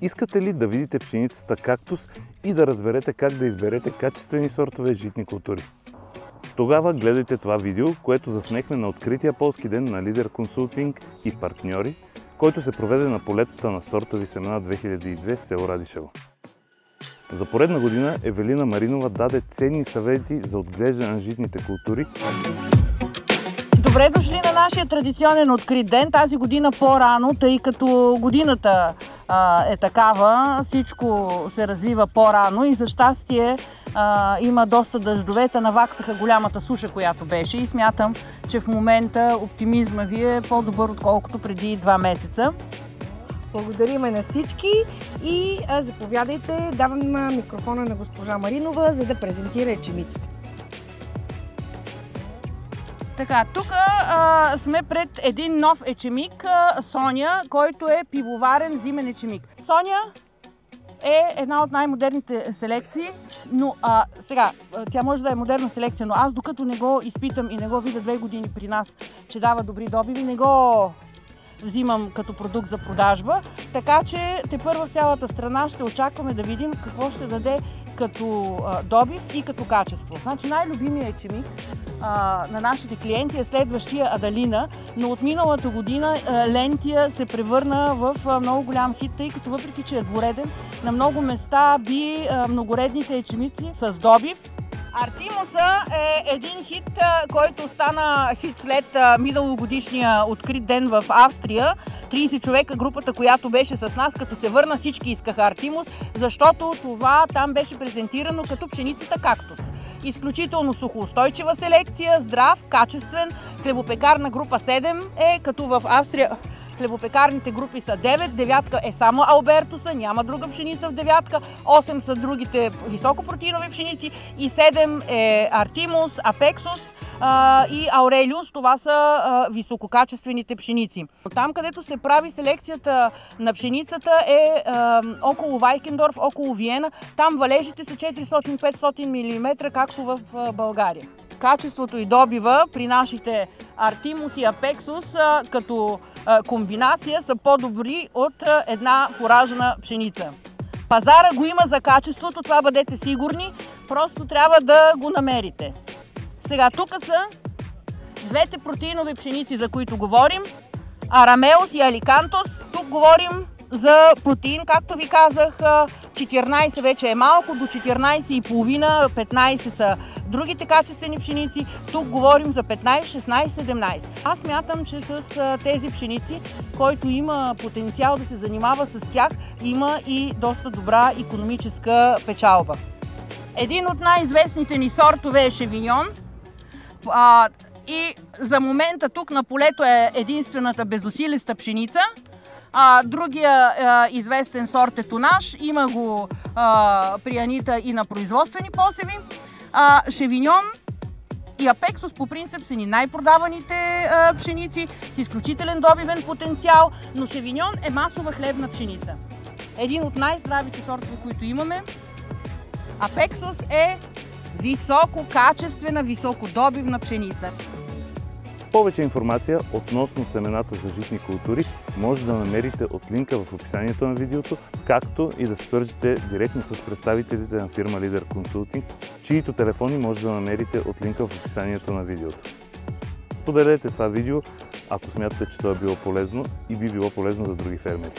Искате ли да видите пшеницата кактус и да разберете как да изберете качествени сортове житни култури? Тогава гледайте това видео, което заснехме на открития полски ден на Лидер Консултинг и партньори, който се проведе на полетата на сортови семена 2002 в село Радишево. За поредна година Евелина Маринова даде ценни съвети за отглеждане на житните култури. Добре дошли на нашия традиционен открит ден. Тази година по-рано, тъй като годината е такава, всичко се развива по-рано и за щастие има доста дъждове, наваксаха голямата суша, която беше и смятам, че в момента оптимизма ви е по-добър, отколкото преди 2 месеца. Благодариме на всички и заповядайте, давам микрофона на госпожа Маринова, за да презентира ечемиците. Така, тук сме пред един нов ечемик, Соня, който е пивоварен зимен ечемик. Соня е една от най-модерните селекции, но сега, тя може да е модерна селекция, но аз докато не го изпитам и не го видя 2 години при нас, че дава добри добиви, не го взимам като продукт за продажба, така че тепърва в цялата страна ще очакваме да видим какво ще даде като добив и като качество. Значи най-любимият ечемик на нашите клиенти е следващия Адалина, но от миналата година Лентия се превърна в много голям хит, тъй като въпреки че е двореден, на много места би многоредните ечемици с добив. Артимуса е един хит, който стана хит след миналогодишния открит ден в Австрия. 30 човека, групата, която беше с нас, като се върна, всички искаха Артимус, защото това там беше презентирано като пшеницата кактус. Изключително сухоустойчива селекция, здрав, качествен, хлебопекарна група 7 е, като в Австрия хлебопекарните групи са 9, 9 е само Албертуса, няма друга пшеница в 9, 8 са другите високопротеинови пшеници и 7 е Артимус, Апексус и Аурелиус, това са висококачествените пшеници. Там, където се прави селекцията на пшеницата е около Вайкендорф, около Виена. Там валежите са 400-500 мм, както в България. Качеството и добива при нашите Артимус и Апексус като комбинация са по-добри от една фуражна пшеница. Пазара го има за качеството, това бъдете сигурни, просто трябва да го намерите. Сега тук са двете протеинови пшеници, за които говорим, Арамеус и Аликантос. Тук говорим за протеин, както ви казах, 14 вече е малко, до 14,5, 15 са другите качествени пшеници. Тук говорим за 15, 16, 17. Аз смятам, че с тези пшеници, който има потенциал да се занимава с тях, има и доста добра икономическа печалба. Един от най-известните ни сортове е Шевиньон. И за момента тук на полето е единствената безусилиста пшеница. Другия известен сорт е Тонаж, има го при Анита и на производствени посеви. Шевиньон и Апексус по принцип са ни най-продаваните пшеници с изключителен добивен потенциал, но Шевиньон е масова хлебна пшеница. Един от най-здравите сортове, които имаме. Апексус е висококачествена, високодобивна пшеница. Повече информация относно семената за житни култури може да намерите от линка в описанието на видеото, както и да се свържете директно с представителите на фирма Лидер Консултинг, чиито телефони може да намерите от линка в описанието на видеото. Споделете това видео, ако смятате, че то е било полезно и би било полезно за други фермери.